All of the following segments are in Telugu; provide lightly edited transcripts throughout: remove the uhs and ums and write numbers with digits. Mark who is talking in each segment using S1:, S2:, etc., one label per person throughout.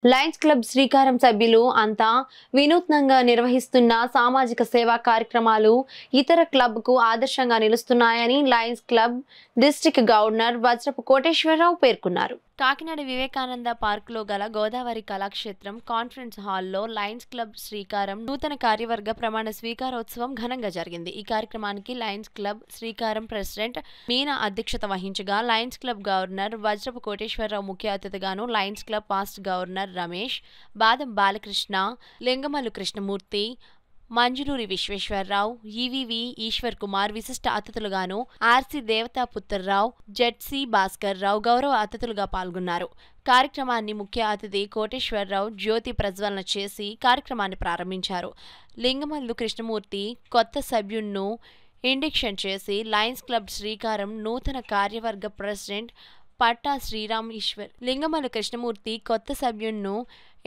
S1: లయన్స్ క్లబ్ శ్రీకారం సభ్యులు అంతా వినూత్నంగా నిర్వహిస్తున్న సామాజిక సేవా కార్యక్రమాలు ఇతర క్లబ్కు ఆదర్శంగా నిలుస్తున్నాయని Lions club district governor Vajrapu Koteswararao పేర్కొన్నారు. కాకినాడ వివేకానంద పార్కులో గల గోదావరి కళాక్షేత్రం కాన్ఫరెన్స్ హాల్లో లయన్స్ క్లబ్ శ్రీకారం నూతన కార్యవర్గ ప్రమాణ స్వీకారోత్సవం ఘనంగా జరిగింది. ఈ కార్యక్రమానికి Lions club Srikaram president Meena అధ్యక్షత వహించగా Lions club governor Vajrapu Koteswararao ముఖ్య అతిథిగాను, Lions club past governor Ramesh, Badam Balakrishna, Lingamallu Krishnamurthy, మంజులూరి Visweswara Rao, EVV Eshwar Kumar విశిష్ట అతిథులుగాను, ఆర్సి దేవతా పుత్రరావు, జెడ్సీ భాస్కర్ రావు గౌరవ అతిథులుగా పాల్గొన్నారు. కార్యక్రమాన్ని ముఖ్య అతిథి కోటేశ్వరరావు జ్యోతి ప్రజ్వలన చేసి కార్యక్రమాన్ని ప్రారంభించారు. లింగమల్లు కృష్ణమూర్తి కొత్త సభ్యుణ్ణు ఇండిక్షన్ చేసి లయన్స్ క్లబ్ శ్రీకారం నూతన కార్యవర్గ ప్రెసిడెంట్ పట్టా శ్రీరామ్ ఈశ్వర్ లింగమల్లు కృష్ణమూర్తి కొత్త సభ్యుణ్ణు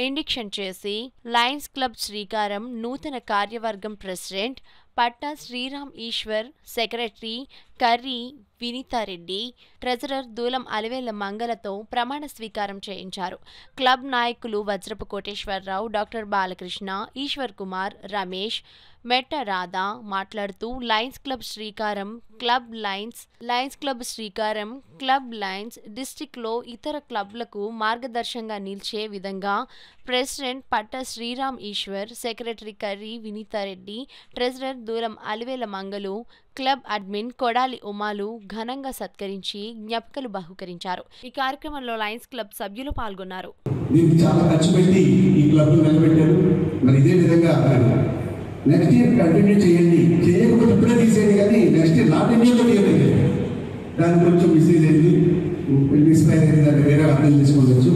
S1: ఇండిక్షన్ చేసి లయన్స్ క్లబ్ శ్రీకారం నూతన కార్యవర్గం president Patta Sriram Eswar, secretary Karri Vineethareddy, treasurer Doolam Alivella మంగళతో ప్రమాణ స్వీకారం చేయించారు. క్లబ్ నాయకులు వజ్రపు కోటేశ్వరరావు, డాక్టర్ బాలకృష్ణ, ఈశ్వర్ కుమార్, రమేష్, మెట్ట రాధా మాట్లాడుతూ Lions club Srikaram club Lions డిస్టిక్లో ఇతర క్లబ్లకు మార్గదర్శకంగా నిలిచే విధంగా president Patta Sriram Eswar, secretary Karri Vineethareddy, treasurer Doolam Alivela Mangalu, club admin Kodali ఉమాలు ఘనంగా సత్కరించి జ్ఞాపికలు బహుకరించారు. ఈ కార్యక్రమంలో లయన్స్ క్లబ్ సభ్యులు పాల్గొన్నారు.
S2: చాలా ఖర్చు పెట్టి ఈ క్లబ్ నిలబెట్టారు. మరి ఇదే విధంగా నెక్స్ట్ ఇయర్ కంటిన్యూ చేయండి, చేయకపోతే ఇప్పుడే తీసేయండి, కానీ నెక్స్ట్ ఇయర్ నాట్ ఇండియాలో తీయలేదు. దాని కొంచెం మిస్యూజ్ అయింది, మిస్ఫైర్ అయింది, దాన్ని వేరే అర్థం చేసుకోవచ్చు.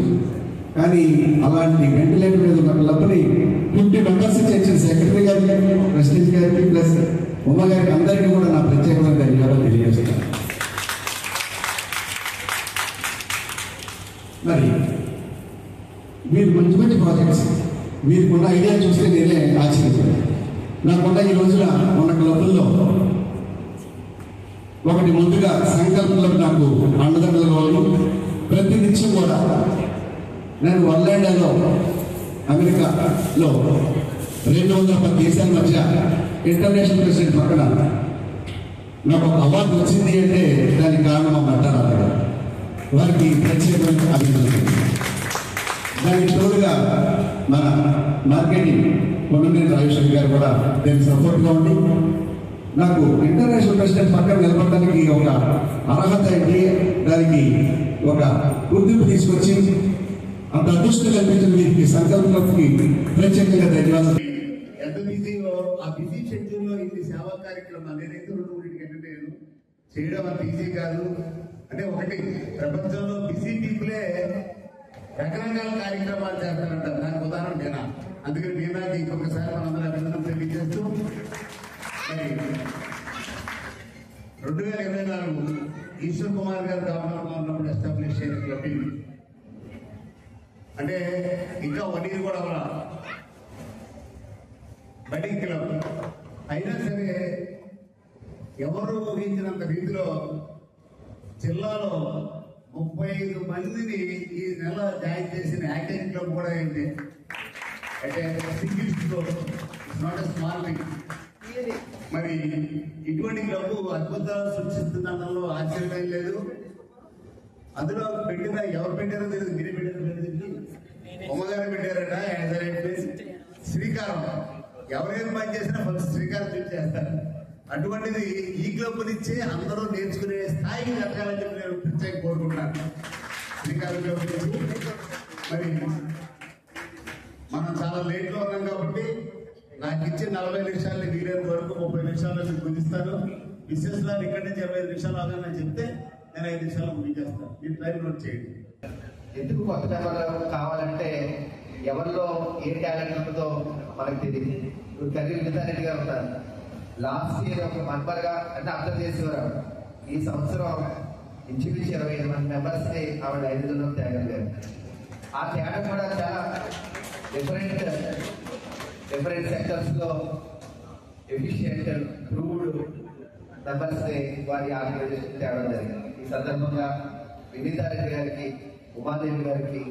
S2: కానీ అలాంటి వెంటిలేటర్ మీద ఉన్న క్లబ్ని 50 మెంబర్స్ చేసిన సెక్రటరీ గారికి, ప్రెసిడెంట్ గారికి, ప్లస్ ఉమ్మ గారికి అందరికీ కూడా నా ప్రత్యేకమైన ధన్యవాదాలు తెలియజేస్తాను. మరి మీరు మంచి మంచి ప్రాజెక్ట్స్, మీరుకున్న ఐడియా చూస్తే నేనే ఆశ్చర్యపోయాను. నాకున్న ఈ రోజున ఉన్న క్లబ్ల్లో ఒకటి ముందుగా సంకల్ప క్లబ్ నాకు అండదండల వాళ్ళు ప్రతి నిత్యం కూడా నేను వర్లాండాలో అమెరికాలో 210 దేశాల మధ్య ఇంటర్నేషనల్ ప్రెసిడెంట్ పక్కన నాకు ఒక అవార్డు వచ్చింది అంటే దానికి కారణం మాట్లాడాలి. వారికి ప్రత్యేకమైన అభినందనలు. దానికి తోడుగా మన మార్కెటింగ్ కొండనేని రాజేశ్వరి గారు కూడా దానికి సపోర్ట్గా ఉండి నాకు ఇంటర్నేషనల్ ప్రెసిడెంట్ పక్కన నిలబడడానికి ఒక అర్హత ఏంటి, దానికి ఒక గుర్తింపు తీసుకొచ్చి అంత అదృష్టం కల్పించిన వీరికి సంకల్పంకి ప్రత్యేకంగా ధన్యవాదాలు.
S3: ఎంత బిజీలో ఆ బిజీ షెడ్యూల్లో ఇది సేవా కార్యక్రమాలు నేనైతే 2 అటెండ్ అయ్యాను. చేయడం అంత ఈజీ కాదు. అంటే ఒకటి, ప్రపంచంలో బిజీ పీపులే రకరకాల కార్యక్రమాలు చేస్తారంటారు. దానికి ఉదాహరణ నేనా. అందుకని నేనాకి ఇంకొకసారి మనందరూ అభినందనలు తెలియజేస్తూ, మరి 2024 ఈశ్వర్ కుమార్ గారు గవర్నర్గా ఉన్నప్పుడు ఎస్టాబ్లిష్ అయిన క్లబ్ ఇది. అంటే ఇంకా 1 year కూడా బడ్డింగ్ క్లబ్ అయినా సరే ఎవరు ఊహించినంత రీతిలో జిల్లాలో 35 మందిని ఈ నెల జాయిన్ చేసిన యాక్టింగ్ క్లబ్ కూడా అయింది. అంటే single not a small thing. మరి ఇటువంటి క్లబ్ అద్భుతాలు సృష్టిస్తుందనలో ఆశ్చర్యం లేదు. అందులో పెట్టిన ఎవరు పెట్టారో తెలియదు, మీరే పెట్టారు, ఉమ్మగారు పెట్టారట. శ్రీకారం ఎవరేం పని చేసినా ఫస్ట్ శ్రీకారం చూసి చేస్తారు. అటువంటిది ఈ క్లబ్ నుంచే అందరూ నేర్చుకునే స్థాయికి ఎదగాలని చెప్పి నేను ప్రత్యేక కోరుకుంటున్నాను. శ్రీకారం క్లబ్ నుంచి మరి మనం చాలా లేట్ లో ఉన్నాం కాబట్టి నాకు ఇచ్చే 40 నిమిషాలు వీలైనంత వరకు 30 నిమిషాల్లో మీకు కుదిస్తాను. బిజినెస్ లో ఇక్కడి నుంచి 25 నిమిషాలు ఆగాలని చెప్తే నేను 5 నిమిషాలు ముగించేస్తాను. మీరు టైం నోట్ చేయండి.
S4: ఎందుకు కొత్త మెంబర్లు కావాలంటే ఎవరిలో ఏ టాలెంట్ ఉంటుందో మనకు తెలియదు. ఇప్పుడు కర్రీ వినీతారెడ్డి గారు ఉన్నారు. లాస్ట్ ఇయర్ ఒక మెంబర్గా అంటే అబ్జర్వ్ చేసేవారు. ఈ సంవత్సరం ఇంచుమించు 25 మంది మెంబర్స్ని ఆవిడ 5 త్యాగం గారు. ఆ త్యాగం కూడా చాలా డిఫరెంట్ సెక్టర్స్లో ఎఫిషియెంట్ ప్రూవ్డ్ మెంబర్స్ని వారి ఆర్గనైజేషన్ తేవడం జరిగింది. ఈ సందర్భంగా వినీతారెడ్డి గారికి, ఉమాదేవి గారికి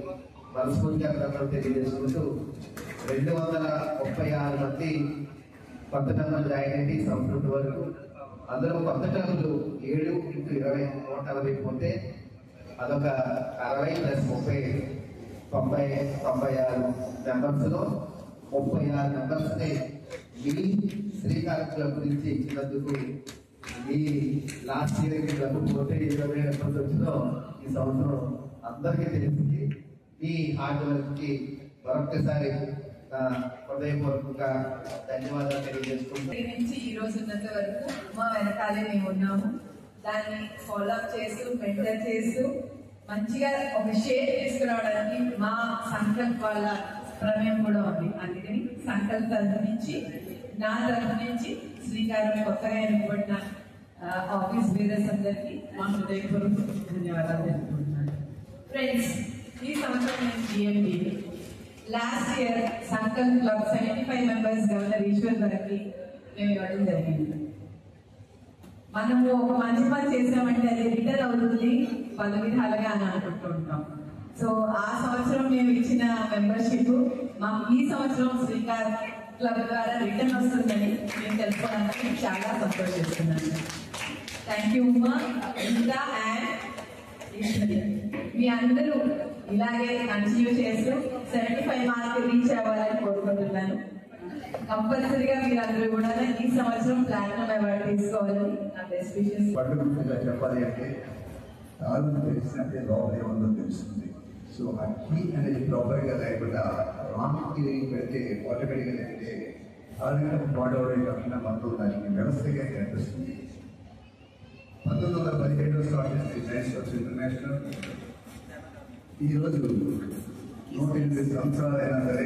S4: మనస్ఫూర్తిగా అభినందనలు తెలియజేసుకుంటూ 236 మంది కొత్త మెంబర్లు జాయిన్ అయ్యి సంవత్సరం వరకు అందులో కొత్త క్లబ్లు 7 × 20 160 పోతే అదొక 60 + 30 96 మెంబర్స్లో 36 మెంబర్స్ని మీ శ్రీకారం క్లబ్ నుంచి ఇచ్చినందుకు ఈ లాస్ట్ ఇయర్ క్లబ్ పోతే 20 మెంబర్స్ వచ్చిందో ఈ సంవత్సరం అందరికీ తెలిసింది. మీ హార్డ్ వర్క్కి మరొకసారి హృదయపూర్వకంగా ధన్యవాదాలు తెలియజేసుకుంటాం.
S5: నుంచి ఈ రోజు ఉన్నంత వరకు మా వెనకాలే మేము ఉన్నాము. దాన్ని ఫాలో అప్ చేస్తూ మెంటర్ చేస్తూ మంచిగా ఒక షేప్ తీసుకురావడానికి మా సంకల్ప్ వాళ్ళ ప్రమేయం కూడా ఉంది. అందుకని సంకల్ప్ తరఫు నుంచి నా తరఫు నుంచి శ్రీకారం కొత్తగా ఎన్నుకోబడిన ఆఫీస్ బేరర్స్ అందరికీ మా హృదయపూర్వక ధన్యవాదాలు తెలుపుకుంటున్నాను. ఫ్రెండ్స్, ఈ సంవత్సరం నేను GMD last year Sankalp club 75 members governor Eshwar గారికి మేము ఇవ్వడం జరిగింది. మనము ఒక మంచి పని చేసామంటే అది రిటర్న్ అవుతుంది పలు విధాలుగా అని అనుకుంటూ ఉంటాం. సో ఆ సంవత్సరం మేము ఇచ్చిన మెంబర్షిప్ మాకు ఈ సంవత్సరం శ్రీకార్ క్లబ్ ద్వారా రిటర్న్ వస్తుందని నేను తెలుసుకోవడానికి చాలా సంతోషిస్తున్నాను. థ్యాంక్ యూ ఉమా, ఇంకా అండ్ ఈశ్వరి. మీ అందరూ ఇలాగే కంటిన్యూ చేస్తూ 75 మార్క్ రీచ్ అవ్వాలని కోరుకుంటున్నాను. కంపల్సరీగా మీరందరూ కూడా ఈ సంవత్సరం ప్లాటినం అవార్డు తీసుకోవాలని నా బెస్ట్ విషెస్.
S3: పట్టుగా చెప్పాలి అంటే తాను తెలిసినట్టే లోపల ఏముందో తెలుస్తుంది. సో ఆ కీ అనేది ప్రాపర్గా లేకుండా రాంగ్కి పెడితే ఆటోమేటిక్గా లేకపోతే ఆరోగ్యం పాడవడం కాకుండా మనతో దానికి వ్యవస్థగా కనిపిస్తుంది. 1917లో స్టార్ట్ చేస్తే లయన్స్ క్లబ్స్ ఇంటర్నేషనల్ ఈరోజు 108 సంవత్సరాలు అయినా సరే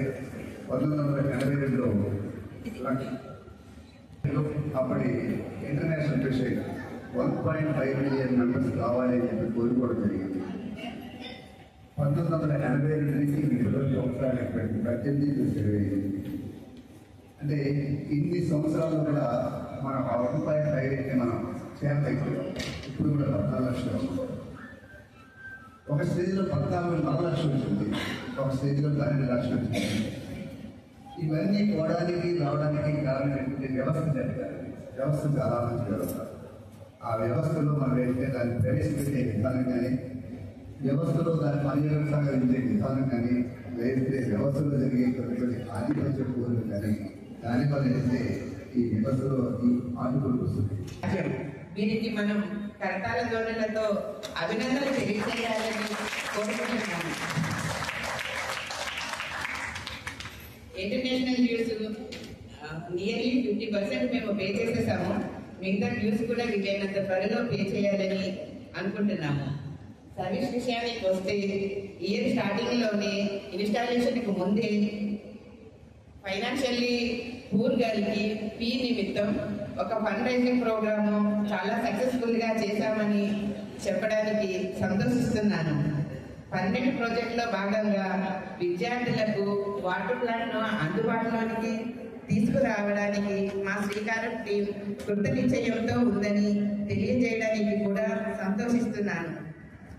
S3: 1982లో అప్పటి ఇంటర్నేషనల్ ప్రెసిడెంట్ 1.5 మిలియన్ మెంబర్స్ కావాలి అని చెప్పి కోరుకోవడం జరిగింది. 1982 నుంచి ఇప్పుడు సంవత్సరాలు 18 అంటే ఇన్ని సంవత్సరాలు కూడా మనం 1.5 మనం చేరలేకపోయాం. ఇప్పుడు కూడా 14 లక్షలు, ఒక స్టేజ్లో 14 లక్షలు వచ్చింది, ఒక స్టేజ్లో 12 లక్షలు వచ్చింది. ఇవన్నీ పోవడానికి రావడానికి కారణం ఏంటంటే వ్యవస్థ జరిగారు. వ్యవస్థ చాలా మంచి వ్యవస్థ. ఆ వ్యవస్థలో మనం వెళ్తే దాన్ని ప్రవేశపెట్టే విధానం కానీ, వ్యవస్థలో దాన్ని పర్యవేక్షించే విధానం కానీ, లేదంటే వ్యవస్థలో జరిగే కొన్ని ఆధిపత్య పూర్లు కానీ దానివల్ల అయితే ఈ వ్యవస్థలో ఈ ఆధిపత్యం వస్తుంది.
S6: వీరికి మనం కరతాల ధ్వనులతో అభినందనలు తెలియజేయాలని కోరుకుంటున్నాను. ఇంటర్నేషనల్ డ్యూస్ నియర్లీ 50% మేము పే చేసేసాము. మిగతా డ్యూస్ కూడా వీలైనంత త్వరలో పే చేయాలని అనుకుంటున్నాము. సర్వీస్ విషయానికి వస్తే ఇయర్ స్టార్టింగ్లోనే ఇన్స్టాలేషన్కి ముందే ఫైనాన్షియల్లీ పూర్ గారికి ఫీ నిమిత్తం ఒక ఫండ్ రైజింగ్ ప్రోగ్రాము చాలా సక్సెస్ఫుల్గా చేశామని చెప్పడానికి సంతోషిస్తున్నాను. 12 ప్రాజెక్టులో భాగంగా విద్యార్థులకు వాటర్ ప్లాంట్ను అందుబాటులోనికి తీసుకురావడానికి మా శ్రీకారం టీం కృత నిశ్చయంతో ఉందని తెలియజేయడానికి కూడా సంతోషిస్తున్నాను.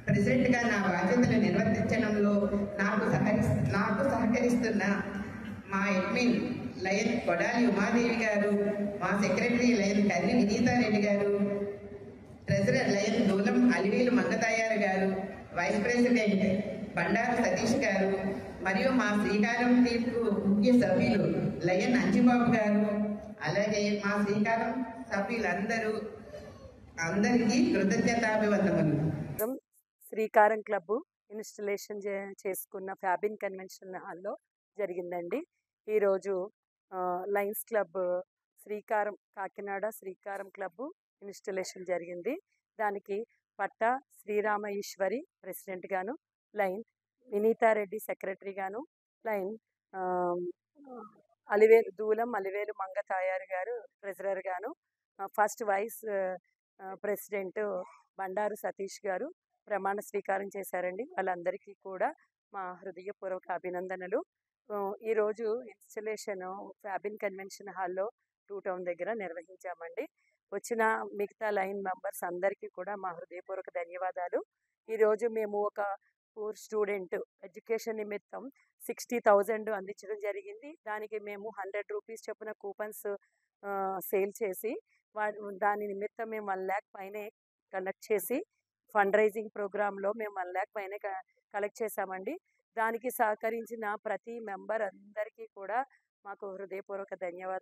S6: ప్రెసిడెంట్గా నా బాధ్యతలు నిర్వర్తించడంలో నాకు సహకరిస్తున్న మా అడ్మిన్ లయన్ కొడాలి ఉమాదేవి గారు, మా సెక్రటరీ లయన్ కర్రి వినీతారెడ్డి గారు, ట్రెజరర్ లయన్ దూలం అలివేలు మంగతాయారు గారు, వైస్ ప్రెసిడెంట్ బండారు సతీష్ గారు మరియు మా శ్రీకారం టీంకు ముఖ్య సభ్యులు లయన్ అంజిబాబు గారు, అలాగే మా శ్రీకారం అందరికీ కృతజ్ఞతాభివందనలు.
S7: శ్రీకారం క్లబ్ ఇన్స్టలేషన్ చేసుకున్న ఫ్యాబిన్ కన్వెన్షన్ హాల్లో జరిగిందండి. ఈరోజు లయన్స్ క్లబ్ శ్రీకారం కాకినాడ శ్రీకారం క్లబ్ ఇన్స్టలేషన్ జరిగింది. దానికి పట్టా శ్రీరామ ఈశ్వరి ప్రెసిడెంట్ గాను, లైన్ వినీతారెడ్డి సెక్రటరీ గాను, లైన్ దూలం అలివేలు మంగతాయారు గారు ట్రెజరర్ గాను, first vice president Bandaru Satish గారు ప్రమాణ స్వీకారం చేశారండి. వాళ్ళందరికీ కూడా మా హృదయపూర్వక అభినందనలు. ఈరోజు ఇన్స్టలేషన్ ఫ్యాబిన్ కన్వెన్షన్ హాల్లో 2 టౌన్ దగ్గర నిర్వహించామండి. వచ్చిన మిగతా లైన్ మెంబర్స్ అందరికీ కూడా మా హృదయపూర్వక ధన్యవాదాలు. ఈరోజు మేము ఒక పూర్ స్టూడెంట్ ఎడ్యుకేషన్ నిమిత్తం 60,000 అందించడం జరిగింది. దానికి మేము 100 రూపీస్ చొప్పున కూపన్స్ సేల్ చేసి దాని నిమిత్తం మేము 1 lakh పైనే కలెక్ట్ చేసి ఫండ్ రైజింగ్ ప్రోగ్రాంలో మేము 1 lakh పైనే కలెక్ట్ చేశామండి. దానికి సహకరించిన ప్రతి మెంబర్ అందరికీ కూడా మాకు హృదయపూర్వక ధన్యవాదాలు.